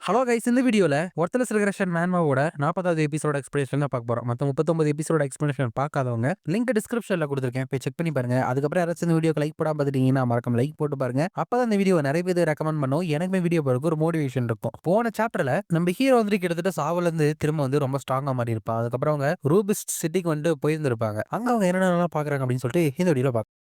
Hello guys, இந்த வீடியோல worthless regression மேன்வாவோட 40வது எபிசோட எக்ஸ்பிளேஷன் தான் பார்க்க போறோம். மொத்தம் 39 எபிசோட எக்ஸ்பிளேஷன் பார்க்காதவங்க லிங்க் டிஸ்கிரிப்ஷன்ல கொடுத்துருக்கேன், போய் செக் பண்ணி பாருங்க. அதுக்கப்புறம் யாராச்சும் இந்த வீடியோக்கு லைக் போடாம பார்த்துட்டீங்கன்னா மறக்காம லைக் போட்டு பாருங்க. அப்பதான் இந்த வீடியோ நிறைய பேர் ரெக்கமெண்ட் பண்ணும், எனக்குமே வீடியோ பார்க்க ஒரு மோட்டிவேஷன் இருக்கும். போன சாப்டர்ல நம்ம ஹீரோ வந்து கிட்டத்தட்ட சாவுல இருந்து திரும்ப வந்து ரொம்ப ஸ்ட்ராங்கா மாறி இருப்பான். அதுக்கப்புறம் அவங்க ரூபிஸ்ட் சிட்டிக்கு வந்து போயிருந்திருப்பாங்க. அங்க அவங்க என்னென்னலாம் பாக்குறாங்க அப்படின்னு சொல்லிட்டு இந்த வீடியோல பார்க்கலாம்.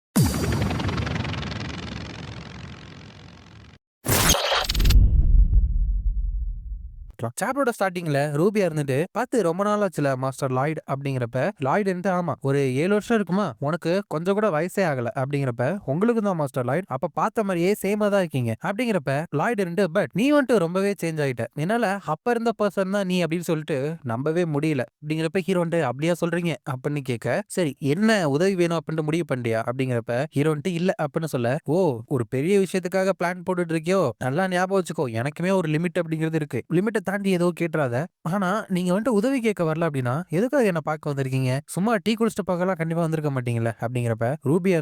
சாப்டரோட ஸ்டார்டிங்ல ரூபியா இருந்துட்டு பார்த்து ரொம்ப நாள் ஆச்சுல மாஸ்டர் லாய்ட் அப்படிங்கிறப்ப, லாய்டு ஆமா ஒரு 7 வருஷம் இருக்குமா, உனக்கு கொஞ்சம் கூட வயசே ஆகல அப்படிங்கிறப்ப, உங்களுக்கு தான் மாஸ்டர் லாய்ட், அப்ப பார்த்த மாதிரியே சேமா தான் இருக்கீங்க அப்படிங்கிறப்ப, லாய்டு பட் நீ வந்துட்டு ரொம்பவே சேஞ்ச் ஆயிட்ட, என்னால அப்ப இருந்த பர்சன் தான் நீ அப்படின்னு சொல்லிட்டு நம்பவே முடியல அப்படிங்கிறப்ப, ஹீரோ அப்படியா சொல்றீங்க அப்படின்னு கேட்க, சரி என்ன உதவி வேணும் அப்படின்னு முடிவு பண்ணியா அப்படிங்கிறப்ப, ஹீரோ இல்ல அப்படின்னு சொல்ல, ஓ ஒரு பெரிய விஷயத்துக்காக பிளான் போட்டுட்டு இருக்கியோ, நல்லா ஞாபகம் வச்சுக்கோ, எனக்குமே ஒரு லிமிட் அப்படிங்கிறது இருக்கு, லிமிட்டை தாண்டி ஏதோ கேட்டுறாத. ஆனா நீங்க வந்துட்டு உதவி கேட்க வரல அப்படின்னா எதுக்காக என்ன பார்க்க வந்திருக்கீங்க, சும்மா டீ குடிச்சிட்டு பார்க்கலாம் கண்டிப்பா வந்திருக்க மாட்டீங்கல்ல அப்படிங்கிறப்ப, ரூபியா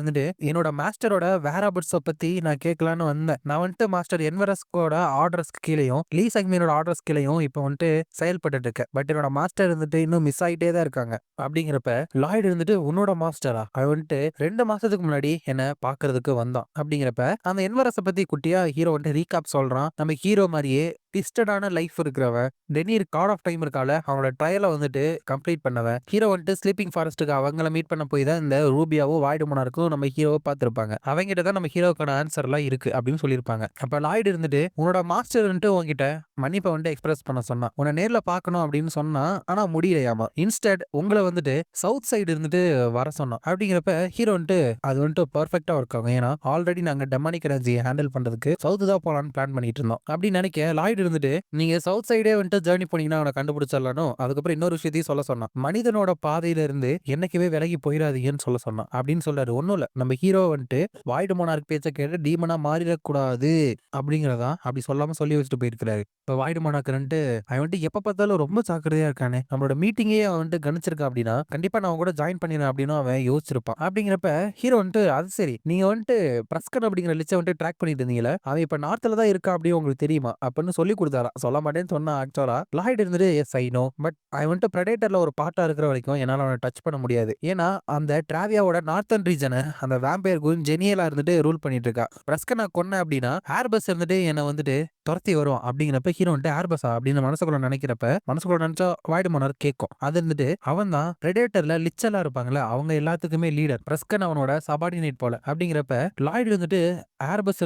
என்னோட மாஸ்டரோட வேராபட்ஸ பத்தி நான் கேட்கலான்னு வந்தேன். நான் வந்துட்டு மாஸ்டர் என்வரஸ்கோட ஆர்டர்ஸ்க்கு கீழேயும் லீ சக்மீனோட ஆர்டர்ஸ் கீழேயும் இப்போ வந்துட்டு செயல்பட்டு இருக்கேன். பட் என்னோட மாஸ்டர் இன்னும் மிஸ் ஆகிட்டே தான் இருக்காங்க அப்படிங்கிறப்ப, லாய்டு உன்னோட மாஸ்டரா, அவன் 2 மாசத்துக்கு முன்னாடி என்ன பாக்குறதுக்கு வந்தான் அப்படிங்கிறப்ப, அந்த என்வரஸ பத்தி குட்டியா ஹீரோ ரீகாப் சொல்றான். நம்ம ஹீரோ மாதிரியே ட்விஸ்டடான லைஃப் இருக்கிறவன், டெனீர் கார்ட் ஆஃப் டைம் இருக்கால, அவனோட ட்ரையலை கம்ப்ளீட் பண்ணவன், ஹீரோ ஸ்லீப்பிங் ஃபாரஸ்ட்டுக்கு அவங்கள மீட் பண்ண போய் தான் இந்த ரூபியாவும் வாய்டு மோனார்க்கும் நம்ம ஹீரோவை பார்த்துருப்பாங்க. அவங்ககிட்ட தான் நம்ம ஹீரோக்கான ஆன்சர் எல்லாம் இருக்கு அப்படின்னு சொல்லியிருப்பாங்க. அப்ப லாய்டு உன்னோட மாஸ்டர் உங்ககிட்ட மன்னிப்பை எக்ஸ்பிரஸ் பண்ண சொன்னான், உன்னை நேர்ல பார்க்கணும் அப்படின்னு சொன்னா, ஆனா முடியலையாமா. இன்ஸ்டெட் உங்களை சவுத் சைடு வர சொன்னோம் அப்படிங்கிறப்ப, ஹீரோ அது பெர்ஃபெக்ட்டா ஒர்க் ஆகும். ஏன்னா ஆல்ரெடி நாங்க டெமானிக் எனர்ஜியை ஹேண்டில் பண்றதுக்கு சவுத் தான் போலான்னு பிளான் பண்ணிட்டு இருந்தோம் அப்படின்னு நினைக்க, லாய்டு நீங்க சவுத் சைடே ஜேர்னி போனீங்கன்னா அவனை கண்டுபிடிச்சிடலாம். அதுக்கப்புறம் இன்னொரு விஷயத்தையும் சொல்ல சொன்னான், மனிதனோட பாதையில இருந்து என்னைக்குமே விலகி போயிடாதீங்கன்னு சொல்ல சொன்னான் அப்படின்னு சொல்றாரு. ஒன்னும் இல்ல, நம்ம ஹீரோ வாய்டு மோனார்க் பேச்ச கேட்டு டீமனா மாறிடக்கூடாது அப்படிங்கிறதா அப்படி சொல்லாம சொல்லி வச்சுட்டு போயிருக்கிறாரு. இப்ப வாய்டு மோனார்க் அவன் எப்ப பார்த்தாலும் ரொம்ப ஜாக்கிரதையா இருக்கானே, நம்மளோட மீட்டிங்கே அவன் கணிச்சிருக்கான் அப்படின்னா கண்டிப்பா நான் கூட ஜாயின் பண்ணிடுறேன் அப்படின்னு அவன் யோசிச்சிருப்பான். அப்படிங்கிறப்ப ஹீரோ அது சரி, நீங்க பிரஸ்கன் அப்படிங்கிற லிச்ச ட்ராக் பண்ணிட்டு இருந்தீங்களா, அவன் இப்ப நார்த்ல தான் இருக்கா அப்படின்னு உங்களுக்கு தெரியுமா அப்படின்னு சொல்லி கொடுத்தாரா. சொல்ல மாட்டேன்னு சொன்னா ஆக்சுவலா லாய்டு as I know, but I பிரெடேட்டர்ல ஒரு பார்ட்டா இருக்கிற வரைக்கும் என்னால அவனை டச் பண்ண முடியாது. ஏன்னா அந்த டிராவியாவோட நார்த்தன் ரீஜனை அந்த வேம்பயர் குயின் ஜெனியலா ரூல் பண்ணிட்டு இருக்கா. பிரஸ்கனை கொன்ன அப்படின்னா ஏர்பஸ் என்ன துரத்தி வரும் அப்படிங்கிறப்ப, ஹீரோ ஏர்பஸா அப்படின்னு மனசுக்குள்ள நினைக்கிறப்ப, மனசுக்குள்ள நினைச்சா வாய்டு மோனார் கேட்கும். அது அவன் தான் பிரெடேட்டர்ல லிச்சலா இருப்பாங்களா, அவங்க எல்லாத்துக்குமே லீடர். பிரஸ்கன் அவனோட சபார்டினேட் போல அப்படிங்கிறப்ப, லாய்டு ஏர்பஸ்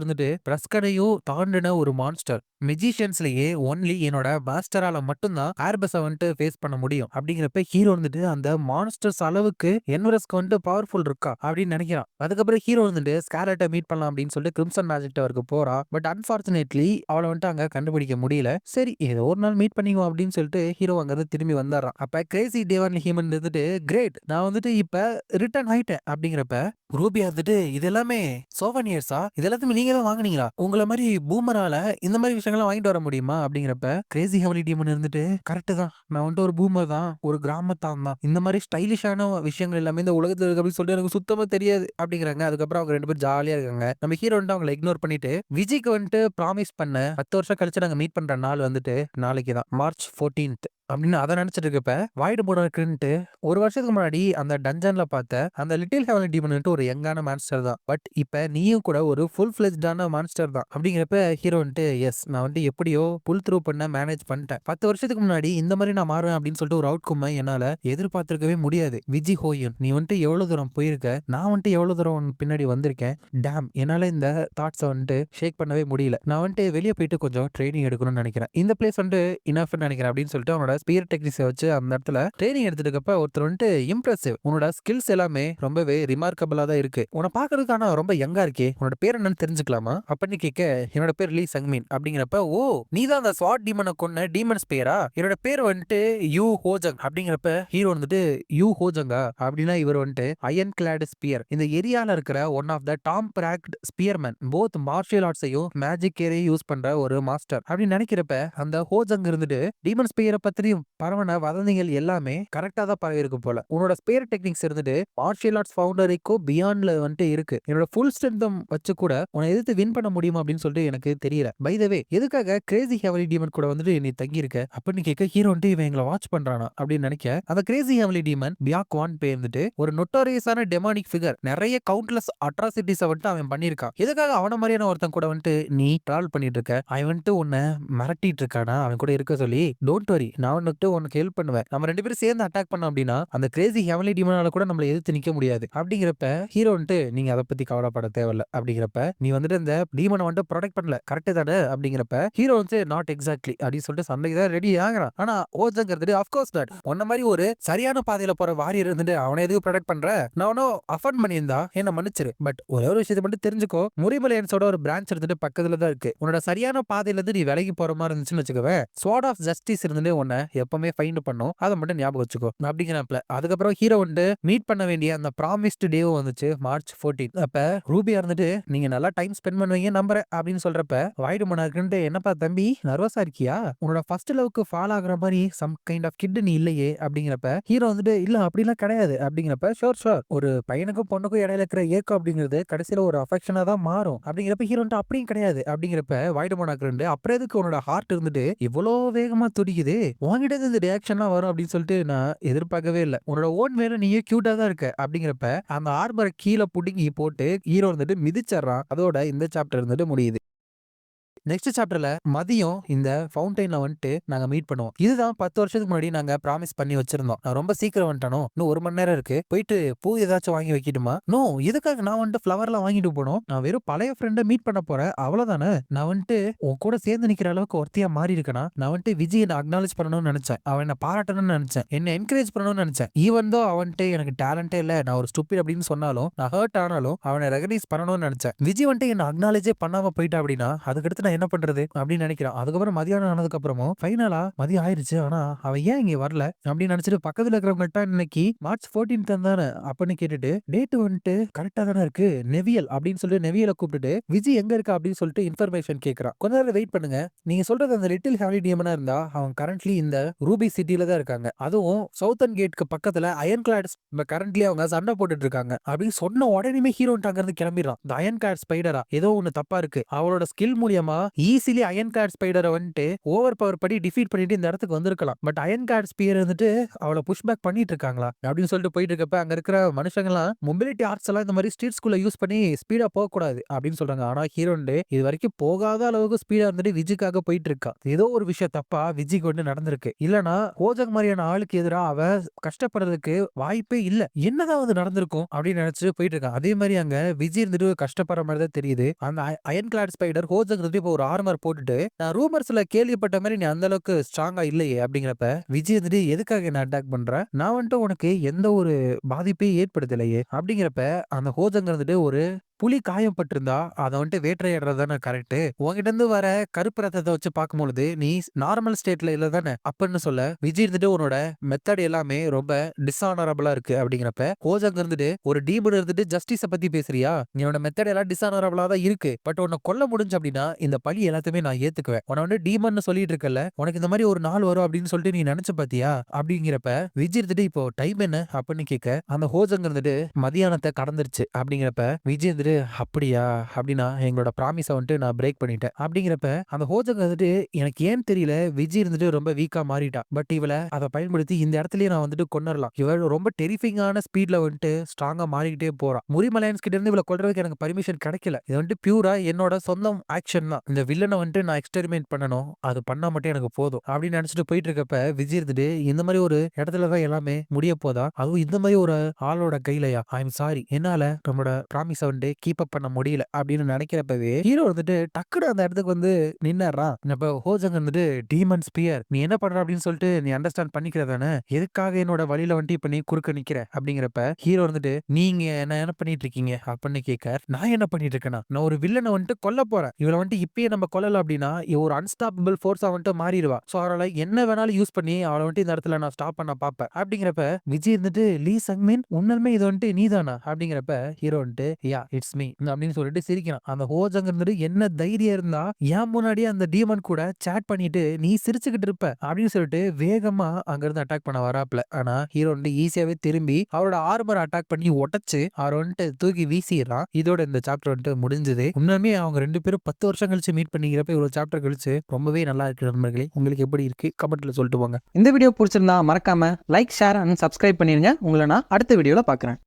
பிரஸ்கனையும் தாண்டின ஒரு மான்ஸ்டர். மெஜிஷியன்ஸ்லயே ஒன்லி என்னோட மாஸ்டரால மட்டும்தான் ஏர்பஸை ஃபேஸ் பண்ண முடியும் அப்படிங்கிறப்ப, ஹீரோ அந்த மான்ஸ்டர்ஸ் அளவுக்கு என்வரஸ்க்கு பவர்ஃபுல் இருக்கா அப்படின்னு நினைக்கிறான். அதுக்கப்புறம் ஹீரோ ஸ்காலட்டை மீட் பண்ணலாம் அப்படின்னு சொல்லிட்டு கிரிம்சன் மேஜிக் டவருக்கு போறான். பட் அன்பார்ச்சுனேட்லி அவளை அங்க கண்டுபிடிக்க முடியல. சரி ஏதோ ஒரு நாள் மீட் பண்ணிக்குவோம் அப்படின்னு சொல்லிட்டு ஹீரோ அங்க திரும்பி வந்தாரான். அப்ப கிரேசி டேவன் ஹியூமன் கிரேட், நான் இப்ப ரிட்டர்ன் ஆயிட்டேன் அப்படிங்கிறப்ப, ரூபியா இது எல்லாமே சோவனியர்ஸா, இது எல்லாத்தையுமே நீங்க தான் வாங்குனீங்களா, உங்களை மாதிரி பூமரால இந்த மாதிரி விஷயங்கள்லாம் வாங்கிட்டு வர முடியுமா அப்படிங்கிறப்ப, கிரேசி ஹெவலி டீமன் கரெக்ட் தான், நான் ஒரு பூமர் தான், ஒரு கிராமத்தான் தான், இந்த மாதிரி ஸ்டைலிஷான விஷயங்கள் எல்லாமே இந்த உலகத்துல இருக்கு அப்படின்னு சொல்லிட்டு எனக்கு சுத்தமா தெரியாது அப்படிங்கிறாங்க. அதுக்கப்புறம் அவங்க 2 பேரும் ஜாலியா இருக்காங்க. நம்ம ஹீரோ அவங்களை இக்னோர் பண்ணிட்டு விஜய்க்கு ப்ராமிஸ் பண்ண 10 வருஷம் கழிச்சு நாங்க மீட் பண்ற நாள் நாளைக்கு தான், மார்ச் 14th அப்படின்னு அதை நினைச்சிட்டு இருக்கப்ப, வாய்டு போனதுக்குன்ட்டு ஒரு வருஷத்துக்கு முன்னாடி அந்த டஞ்சன்ல பார்த்த அந்த லிட்டில் ஹெவன் டீமன் ஒரு யங்கான மான்ஸ்டர் தான். பட் இப்ப நீயும் கூட ஒரு ஃபுல் ஃபிளெஜ்டான மான்ஸ்டர் தான் அப்படிங்கிறப்ப, ஹீரோ எஸ் நான் எப்படியோ புல் த்ரூ பண்ண மேனேஜ் பண்ணிட்டேன். 10 வருஷத்துக்கு முன்னாடி இந்த மாதிரி நான் மாறுவேன் அப்படின்னு சொல்லிட்டு ஒரு அவுட்கம் என்னால எதிர்பார்த்திருக்கவே முடியாது. விஜி ஹோயன், நீ எவ்வளவு தூரம் போயிருக்க, நான் எவ்வளவு தூரம் பின்னாடி வந்திருக்கேன். டேம், என்னால இந்த தாட்ஸை ஷேக் பண்ணவே முடியல. நான் வெளியே போயிட்டு கொஞ்சம் ட்ரைனிங் எடுக்கணும்னு நினைக்கிறேன். இந்த பிளேஸ் இனஃப்னு நினைக்கிறேன் அப்படின்னு சொல்லிட்டு அவனோட ஸ்பியர் டெக்னிக்ஸை வச்சு அந்த இடத்துல ட்ரைனிங் எடுத்துட்டு ஒருத்தர் இம்ப்ரெசிவ், உன்னோட ஸ்கில்ஸ் எல்லாமே ரொம்பவே ரிமார்க்கபிளா தான் இருக்கு, உன்னை பாக்குறதுக்கான ரொம்ப யங்கா இருக்கே, உன்னோட பேர் என்னன்னு தெரிஞ்சுக்கலாமா அப்படின்னு கேட்க, என்னோட பேர் லீ சங்மின் அப்படிங்கிறப்ப, ஓ நீ தான் அந்த ஸ்வாட் டீமனை கொன்ன டீமன்ஸ் பேரா, என்னோட பேர் யூ ஹோஜங் அப்படிங்கிறப்ப, ஹீரோ யூ ஹோஜங்கா அப்படின்னா இவர் அயன் கிளாட் ஸ்பியர், இந்த ஏரியால இருக்கிற ஒன் ஆஃப் த டாம் பிராக்ட் ஸ்பியர்மேன், போத் மார்ஷியல் ஆர்ட்ஸையும் மேஜிக் கேரையும் யூஸ் பண்ற ஒரு மாஸ்டர் அப்படின்னு நினைக்கிறப்ப, அந்த ஹோஜங் டீமன் ஸ்பியரை பத்தி சுத்தியும் பரவன வதந்திகள் எல்லாமே கரெக்டா தான் பரவி இருக்கு போல. உன்னோட ஸ்பேர் டெக்னிக்ஸ் இருந்துட்டு மார்ஷியல் ஆர்ட்ஸ் ஃபவுண்டரிக்கோ பியாண்ட்ல வந்துட்டு இருக்கு. என்னோட ஃபுல் ஸ்ட்ரென்த்தம் வச்சு கூட உன்னை எதிர்த்து வின் பண்ண முடியுமா அப்படின்னு சொல்லிட்டு எனக்கு தெரியல. பை த வே எதுக்காக கிரேசி ஹெவலி டீமன் கூட வந்துட்டு நீ தங்கி இருக்க அப்படின்னு கேட்க ஹீரோ வந்துட்டு இவன் எங்களை வாட்ச் பண்றானா அப்படின்னு நினைக்க அந்த கிரேசி ஹெவலி டீமன் பியாக் வான் பே இருந்துட்டு ஒரு நொட்டோரியஸான டெமானிக் ஃபிகர், நிறைய கவுண்ட்லெஸ் அட்ராசிட்டிஸ் வந்துட்டு அவன் பண்ணிருக்கான். எதுக்காக அவன மாதிரியான ஒருத்தன் கூட வந்துட்டு நீ டிராவல் பண்ணிட்டு இருக்க? அவன் வந்துட்டு உன்னை மிரட்டிட்டு இருக்கானா அவன் கூட இருக்க சொல்லி? டோன்ட் வரி, நான் வந்துட்டு உனக்கு ஹெல்ப் பண்ணுவேன். நம்ம 2 பேரும் சேர்ந்து அட்டாக் பண்ணோம் அப்படின்னா அந்த கிரேசி ஹெவன்லி டீமனால கூட நம்மள எதிர்த்து நிக்க முடியாது. அப்படிங்கிறப்ப ஹீரோ வந்துட்டு நீங்க அதை பத்தி கவலைப்பட தேவையில்ல. அப்படிங்கிறப்ப நீ வந்துட்டு இந்த டீமனை வந்துட்டு ப்ரொடெக்ட் பண்ணல கரெக்ட் தானே? அப்படிங்கிறப்ப ஹீரோ வந்து நாட் எக்ஸாக்ட்லி அப்படின்னு சொல்லிட்டு சண்டைக்கு தான் ரெடி ஆகிறான். ஆனா ஓஜங்கிறது ஆஃப்கோர்ஸ் நாட். உன்ன மாதிரி ஒரு சரியான பாதையில போற வாரியர் இருந்துட்டு அவனை எதுவும் ப்ரொடெக்ட் பண்ற? நானும் அஃபண்ட் பண்ணியிருந்தா என்ன மன்னிச்சிரு. பட் ஒரே ஒரு விஷயத்தை மட்டும் தெரிஞ்சுக்கோ, முரிமலையன்ஸோட ஒரு பிரான்ச் இருந்துட்டு பக்கத்துல தான் இருக்கு. உன்னோட சரியான பாதையில இருந்து நீ விலகி போற மாதிரி இருந்துச்சுன்னு வச்சுக்கவே, ஸ்வார்ட் ஆஃப் ஜஸ்டிஸ் இருந்துட்டு உன்னை எப்பவுமே ஃபைண்ட் பண்ணும். அதை மட்டும் ஞாபகம் வச்சுக்கோ அப்படிங்கிறப்ப அதுக்கப்புறம் ஹீரோ வந்து மீட் பண்ண வேண்டிய அந்த ப்ராமிஸ்டு டே வந்துச்சு மார்ச் 14. அப்ப ரூபியா இருந்துட்டு நீங்க நல்லா டைம் ஸ்பெண்ட் பண்ணுவீங்க நம்புறேன் அப்படின்னு சொல்றப்ப வாய்டு மனார்க்குன்ட்டு என்னப்பா தம்பி நர்வஸா இருக்கியா? உன்னோட ஃபர்ஸ்ட் லவ்க்கு ஃபால் ஆகுற மாதிரி சம் கைண்ட் ஆஃப் கிட் நீ இல்லையே அப்படிங்கிறப்ப ஹீரோ வந்துட்டு இல்ல அப்படிலாம் கிடையாது அப்படிங்கிறப்ப ஷோர் ஒரு பையனுக்கும் பொண்ணுக்கும் இடையில இருக்கிற ஏக்கம் அப்படிங்கிறது கடைசியில ஒரு அஃபெக்ஷனா தான் மாறும். அப்படிங்கிறப்ப ஹீரோ வந்துட்டு அப்படியும் கிடையாது அப்படிங்கிறப்ப வாய்டு மனார்க்கு அப்புறம் எதுக்கு உன்னோட ஹார்ட் இருந்துட்டு இவ்வளோ வேகமா துடிக்குது? உன்கிட்ட இந்த ரியாக்ஷன்லாம் வரும் அப்படின்னு சொல்லிட்டு நான் எதிர்பார்க்கவே இல்லை. உன்னோட ஓன் வேலை நீயே கியூட்டா தான் இருக்க அப்படிங்கிறப்ப அந்த ஆர்மரை கீழே புடுங்கி போட்டு ஹீரோ வந்துட்டு மிதிச்சறான். அதோட இந்த சாப்டர் வந்துட்டு முடியுது. நெக்ஸ்ட் சாப்டர்ல மதியம் இந்த ஃபவுண்டைன்ல வந்துட்டு நாங்க மீட் பண்ணுவோம். இதுதான் 10 வருஷத்துக்கு முன்னாடி நாங்க ப்ராமிஸ் பண்ணி வச்சிருந்தோம். நான் ரொம்ப சீக்கிரம் வந்துட்டானோ, இன்னும் 1 மணி நேரம் இருக்கு, போயிட்டு பூ ஏதாச்சும் வாங்கி வைக்கட்டுமா? நோ, இதுக்காக நான் வந்துட்டு ஃப்ளவர்லாம் வாங்கிட்டு போனோம். நான் வெறும் பழைய ஃப்ரெண்டை மீட் பண்ண போறேன் அவ்வளவுதானே. நான் வந்துட்டு உன் கூட சேர்ந்து நிக்கிற அளவுக்கு ஒருத்தியா மாறி இருக்கனா? நான் வந்துட்டு விஜய் என்ன அக்னாலேஜ் பண்ணணும்னு நினைச்சேன். அவன் என்ன பாராட்டணும்னு நினைச்சேன். என்ன என்கரேஜ் பண்ணணும்னு நினைச்சேன். ஈவன் தோ அவன்ட்டு எனக்கு டேலண்டே இல்ல, நான் ஒரு ஸ்டூபிட் அப்படின்னு சொன்னாலும், நான் ஹர்ட் ஆனாலும் அவனை ரெகனைஸ் பண்ணணும்னு நினைச்சேன். விஜய் வந்துட்டு என்ன அக்னாலேஜே பண்ணாம போயிட்டா அப்படின்னா அதுக்கடுத்து நான் என்ன பண்றது அப்படின்னு நினைக்கிறான். அதுக்கப்புறம் மதியானம் ஆனதுக்கு அப்புறமும் ஃபைனலா மதியம் ஆயிருச்சு, ஆனா அவன் ஏன் இங்க வரல அப்படின்னு நினைச்சிட்டு பக்கத்துல இருக்கிறவங்கள்ட்ட இன்னைக்கு மார்ச் 14 தானே அப்படின்னு கேட்டுட்டு டேட் வந்துட்டு கரெக்டா தானே இருக்கு நெவியல் அப்படின்னு சொல்லிட்டு நெவியலை கூப்பிட்டுட்டு விஜய் எங்க இருக்கா அப்படின்னு சொல்லிட்டு இன்ஃபர்மேஷன் கேட்கறான். கொஞ்ச நேரம் வெயிட் பண்ணுங்க, நீங்க சொல்றது அந்த லிட்டில் ஹேவலி டீமனா இருந்தா அவன் கரண்ட்லி இந்த ரூபி சிட்டில தான் இருக்காங்க, அதுவும் சவுத்தன் கேட்க்கு பக்கத்துல அயன் கிளாட்ஸ் கரண்ட்லி அவங்க சண்டை போட்டுட்டு இருக்காங்க அப்படின்னு சொன்ன உடனே ஹீரோ அங்க இருந்து கிளம்பிடுறான். இந்த அயன் கிளாட் ஸ்பைடரா ஏதோ ஒன்னு தப்பா இருக்கு, அவளோட ஸ்கில் மூலியமா ஈஸிலி அயன் கார்ட் ஸ்பைடரை வந்துட்டு ஓவர் பவர் படி டிஃபீட் பண்ணிட்டு இந்த இடத்துக்கு வந்திருக்கலாம். பட் அயன் கார்ட் ஸ்பியர் வந்துட்டு அவளை புஷ் பேக் பண்ணிட்டு இருக்காங்களா அப்படின்னு சொல்லிட்டு போயிட்டு இருக்கப்ப அங்க இருக்கிற மனுஷங்கலாம் மொபிலிட்டி ஆர்ட்ஸ் எல்லாம் இந்த மாதிரி ஸ்ட்ரீட் ஸ்கூல்ல யூஸ் பண்ணி ஸ்பீடா போக கூடாது அப்படின்னு சொல்றாங்க. ஆனா ஹீரோண்டு இது வரைக்கும் போகாத அளவுக்கு ஸ்பீடா இருந்துட்டு விஜய்க்காக போயிட்டு இருக்கா. ஏதோ ஒரு விஷயம் தப்பா விஜய்க்கு வந்து நடந்திருக்கு, இல்லனா ஹோஜக் மாதிரியான ஆளுக்கு எதிராக அவ கஷ்டப்படுறதுக்கு வாய்ப்பே இல்ல, என்னதான் வந்து நடந்திருக்கும் அப்படின்னு நினைச்சு போயிட்டு இருக்கான். அதே மாதிரி அங்க விஜய் இருந்துட்டு கஷ்டப்படுற மாதிரி தான் தெரியுது. அந்த அயன் கிளாட் ஸ்பைடர் ஹோஜக் இருந்துட்டு இப்போ ஒரு ஆர்மர் போட்டுட்டு நான் ரூமர்ஸ்ல கேள்விப்பட்ட மாதிரி நீ அந்த அளவுக்கு ஸ்ட்ராங்கா இல்லையே அப்படிங்கிறப்ப விஜய் வந்துட்டு எதுக்காக என்ன அட்டாக் பண்ற, நான் வந்துட்டு உனக்கு எந்த ஒரு பாதிப்பையும் ஏற்படுத்தலையே அப்படிங்கிறப்ப அந்த ஹோஜங்க வந்துட்டு ஒரு புலி காயப்பட்டிருந்தா அதை வந்துட்டு வேட்டையாடுறது தானே கரெக்ட், உங்ககிட்ட இருந்து வர கருப்பு ரத்தத்தை வச்சு பார்க்கும்பொழுது நீ நார்மல் ஸ்டேட்ல இல்ல தானே அப்படின்னு சொல்ல விஜய் இருந்துட்டு உன்னோட மெத்தட் எல்லாமே ரொம்ப டிஸ்ஆனரபிளா இருக்கு அப்படிங்கிறப்ப ஹோஜங்க இருந்துட்டு ஒரு டீமன் இருந்துட்டு ஜஸ்டிஸ பத்தி பேசுறியா, என்னோட மெத்தட் எல்லாம் டிஸ்ஆனரபிளா தான் இருக்கு, பட் உன்னை கொல்ல முடிஞ்சு அப்படின்னா இந்த பழி எல்லாத்தையுமே நான் ஏத்துக்குவேன். உன வந்து டீமன் சொல்லிட்டு இருக்கல, உனக்கு இந்த மாதிரி ஒரு நாள் வரும் அப்படின்னு சொல்லிட்டு நீ நினைச்சு பாத்தியா அப்படிங்கிறப்ப விஜய் இருந்துட்டு இப்போ டைம் என்ன அப்படின்னு கேட்க அந்த ஹோஜங்க இருந்துட்டு மதியானத்தை கடந்துருச்சு அப்படிங்கிறப்ப விஜய் வந்துட்டு அப்படியா அப்படின்னா எங்களோட ப்ராமிஸ வந்துட்டு நான் பிரேக் பண்ணிட்டேன் அப்படிங்கிறப்ப அந்த ஹோஜங்க வந்துட்டு எனக்கு ஏன் தெரியல விஜய் இருந்துட்டு ரொம்ப வீக்கா மாறிட்டா, பட் இவளை அதை பயன்படுத்தி இந்த இடத்துலயே நான் வந்துட்டு கொண்டுறலாம், இவள் ரொம்ப டெரிஃபிங்கான ஸ்பீட்ல வந்துட்டு ஸ்ட்ராங்கா மாறிக்கிட்டே போறான். முரிமலையன்ஸ் கிட்ட இருந்து இவளை கொல்றதுக்கு எனக்கு பர்மிஷன் கிடைக்கல, இது வந்துட்டு பியூரா என்னோட சொந்தம் ஆக்ஷன் தான், இந்த வில்லனை வந்துட்டு நான் எக்ஸ்பெரிமெண்ட் பண்ணணும், அது பண்ணா மட்டும் எனக்கு போதும் அப்படின்னு நினைச்சிட்டு போயிட்டு இருக்கப்ப விஜய் இருந்துட்டு இந்த மாதிரி ஒரு இடத்துலதான் எல்லாமே முடிய போதா, அதுவும் இந்த மாதிரி ஒரு ஆளோட கையிலையா, ஐ எம் சாரி என்னால நம்மளோட ப்ராமிஸை வந்துட்டு கீப் அப் பண்ண முடியல அப்படின்னு நினைக்கிறப்பவே ஹீரோ வந்துட்டு டக்குனு அந்த இடத்துக்கு வந்து நின்னுறான். அப்ப ஹோஜங் வந்துட்டு டீமன் ஸ்பியர் நீ என்ன பண்ற அப்படின்னு சொல்லிட்டு நீ அண்டர்ஸ்டாண்ட் பண்ணிக்கிறதானே, எதுக்காக என்னோட வழியில வந்துட்டு இப்ப நீ குறுக்க நிக்கிற அப்படிங்கிறப்ப ஹீரோ வந்துட்டு நீங்க என்ன பண்ணிட்டு இருக்கீங்க அப்படின்னு கேட்க, நான் என்ன பண்ணிட்டு இருக்கேன்னா நான் ஒரு வில்லனை வந்துட்டு கொல்ல போறேன், இவளை வந்துட்டு இப்பயே நம்ம கொல்லல அப்படின்னா ஒரு அன்ஸ்டாப்பபிள் ஃபோர்ஸா வந்துட்டு மாறிடுவா, சோ அவளை என்ன வேணாலும் யூஸ் பண்ணி அவளை வந்துட்டு இந்த இடத்துல நான் ஸ்டாப் பண்ண பாப்பேன் அப்படிங்கிறப்ப விஜய் இருந்துட்டு லீ சங்மின் உண்மையுமே இது வந்துட்டு நீதானா அப்படிங்கிறப்ப ஹீரோ வந்துட்டு யா இட்ஸ் மீ அப்படின்னு சொல்லிட்டு சிரிக்கிறான். அந்த ஹோஜங் இருந்துட்டு என்ன தைரியம் இருந்தா ஏன் முன்னாடியே அந்த டீமன் கூட சேட் பண்ணிட்டு நீ சிரிச்சுக்கிட்டு இருப்ப அப்படின்னு சொல்லிட்டு வேகமா அங்க இருந்து அட்டாக் பண்ண வராப்ல. ஆனா ஹீரோ வந்து ஈஸியாவே திரும்பி அவரோட ஆர்மர் அட்டாக் பண்ணி உடைச்சு அவர் வந்துட்டு தூக்கி வீசிடுறான். இதோட இந்த சாப்டர் வந்துட்டு முடிஞ்சது. உண்மையுமே அவங்க 2 பேரும் 10 வருஷம் கழிச்சு மீட் பண்ணிக்கிறப்ப இவ்வளவு சாப்டர் கழிச்சு ரொம்பவே நல்லா இருக்கு நண்பர்களே. உங்களுக்கு எப்படி இருக்கு கமெண்ட்ல சொல்லிட்டு போங்க. இந்த வீடியோ பிடிச்சிருந்தா மறக்காம லைக், ஷேர் அண்ட் சப்ஸ்கிரைப் பண்ணிருங்க. உங்களை நான் அடுத்த வீடியோல பார்க்குறேன்.